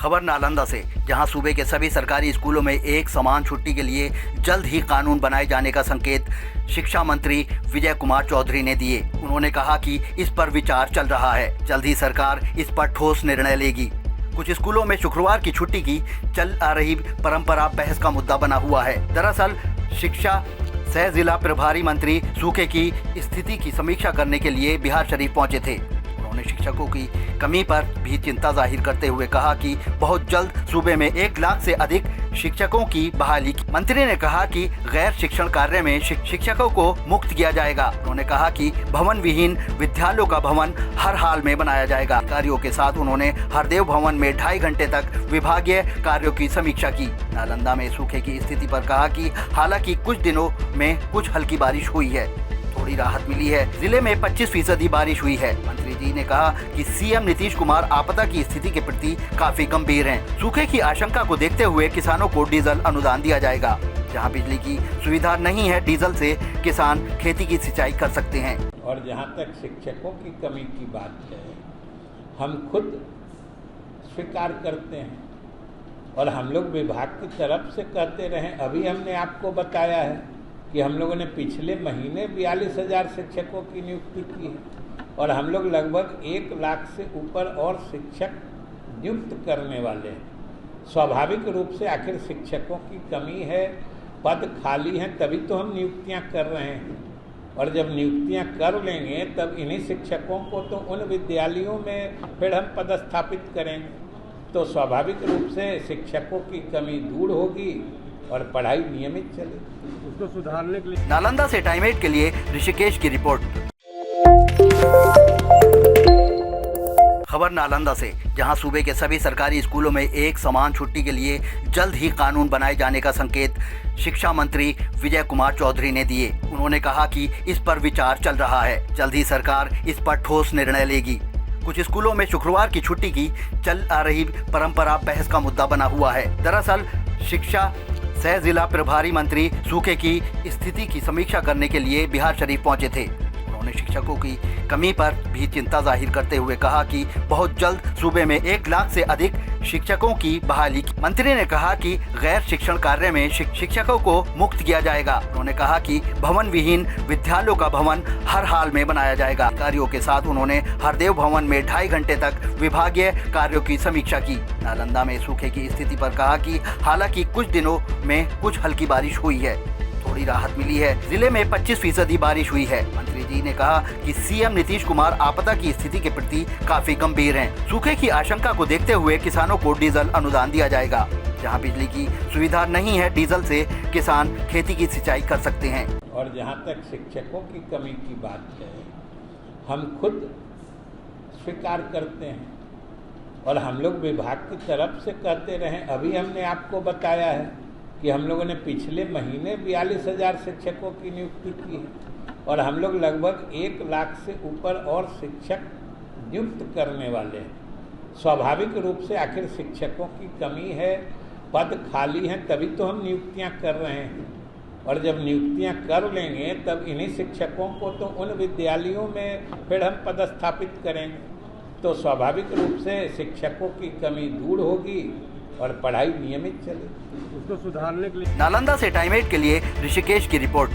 खबर नालंदा से, जहां सूबे के सभी सरकारी स्कूलों में एक समान छुट्टी के लिए जल्द ही कानून बनाए जाने का संकेत शिक्षा मंत्री विजय कुमार चौधरी ने दिए। उन्होंने कहा कि इस पर विचार चल रहा है, जल्द ही सरकार इस पर ठोस निर्णय लेगी। कुछ स्कूलों में शुक्रवार की छुट्टी की चल आ रही परंपरा बहस का मुद्दा बना हुआ है। दरअसल शिक्षा सह जिला प्रभारी मंत्री सूखे की स्थिति की समीक्षा करने के लिए बिहार शरीफ पहुंचे थे। उन्होंने शिक्षकों की कमी पर भी चिंता जाहिर करते हुए कहा कि बहुत जल्द सूबे में 1 लाख से अधिक शिक्षकों की बहाली की। मंत्री ने कहा कि गैर शिक्षण कार्य में शिक्षकों को मुक्त किया जाएगा। उन्होंने कहा कि भवन विहीन विद्यालयों का भवन हर हाल में बनाया जाएगा। अधिकारियों के साथ उन्होंने हरदेव भवन में 2.5 घंटे तक विभागीय कार्यों की समीक्षा की। नालंदा में सूखे की स्थिति पर कहा कि हालांकि कुछ दिनों में कुछ हल्की बारिश हुई है, थोड़ी राहत मिली है। जिले में 25% बारिश हुई है। मंत्री जी ने कहा कि सीएम नीतीश कुमार आपदा की स्थिति के प्रति काफी गंभीर हैं। सूखे की आशंका को देखते हुए किसानों को डीजल अनुदान दिया जाएगा। जहां बिजली की सुविधा नहीं है, डीजल से किसान खेती की सिंचाई कर सकते हैं। और जहां तक शिक्षकों की कमी की बात है, हम खुद स्वीकार करते हैं और हम लोग विभाग की तरफ से कहते रहे। अभी हमने आपको बताया है कि हम लोगों ने पिछले महीने 42,000 शिक्षकों की नियुक्ति की है और हम लोग लगभग 1 लाख से ऊपर और शिक्षक नियुक्त करने वाले हैं। स्वाभाविक रूप से आखिर शिक्षकों की कमी है, पद खाली हैं, तभी तो हम नियुक्तियां कर रहे हैं। और जब नियुक्तियां कर लेंगे तब इन्हीं शिक्षकों को तो उन विद्यालयों में फिर हम पदस्थापित करेंगे, तो स्वाभाविक रूप से शिक्षकों की कमी दूर होगी और पढ़ाई नियमित चलेगी। उसको सुधारने के लिए। नालंदा से टाइम 8 के लिए ऋषिकेश की रिपोर्ट। खबर नालंदा से, जहां सूबे के सभी सरकारी स्कूलों में एक समान छुट्टी के लिए जल्द ही कानून बनाए जाने का संकेत शिक्षा मंत्री विजय कुमार चौधरी ने दिए। उन्होंने कहा कि इस पर विचार चल रहा है, जल्द ही सरकार इस पर ठोस निर्णय लेगी। कुछ स्कूलों में शुक्रवार की छुट्टी की चल आ रही परंपरा बहस का मुद्दा बना हुआ है। दरअसल शिक्षा सह जिला प्रभारी मंत्री सूखे की स्थिति की समीक्षा करने के लिए बिहार शरीफ पहुंचे थे। उन्होंने शिक्षकों की कमी पर भी चिंता जाहिर करते हुए कहा कि बहुत जल्द सूबे में 1 लाख से अधिक शिक्षकों की बहाली की। मंत्री ने कहा कि गैर शिक्षण कार्य में शिक्षकों को मुक्त किया जाएगा। उन्होंने कहा कि भवन विहीन विद्यालयों का भवन हर हाल में बनाया जाएगा। अधिकारियों के साथ उन्होंने हरदेव भवन में 2.5 घंटे तक विभागीय कार्यों की समीक्षा की। नालंदा में सूखे की स्थिति पर कहा कि हालांकि कुछ दिनों में कुछ हल्की बारिश हुई है, थोड़ी राहत मिली है। जिले में 25% बारिश हुई है। मंत्री जी ने कहा कि सीएम नीतीश कुमार आपदा की स्थिति के प्रति काफी गंभीर हैं। सूखे की आशंका को देखते हुए किसानों को डीजल अनुदान दिया जाएगा। जहां बिजली की सुविधा नहीं है, डीजल से किसान खेती की सिंचाई कर सकते हैं। और जहां तक शिक्षकों की कमी की बात है, हम खुद स्वीकार करते हैं और हम लोग विभाग की तरफ से कहते रहे। अभी हमने आपको बताया है कि हम लोगों ने पिछले महीने 42,000 शिक्षकों की नियुक्ति की है और हम लोग लगभग 1 लाख से ऊपर और शिक्षक नियुक्त करने वाले हैं। स्वाभाविक रूप से आखिर शिक्षकों की कमी है, पद खाली हैं, तभी तो हम नियुक्तियां कर रहे हैं। और जब नियुक्तियां कर लेंगे तब इन्हीं शिक्षकों को तो उन विद्यालयों में फिर हम पदस्थापित करेंगे, तो स्वाभाविक रूप से शिक्षकों की कमी दूर होगी और पढ़ाई नियमित चलेगी। उसको सुधारने के लिए। नालंदा से टाइम 8 के लिए ऋषिकेश की रिपोर्ट।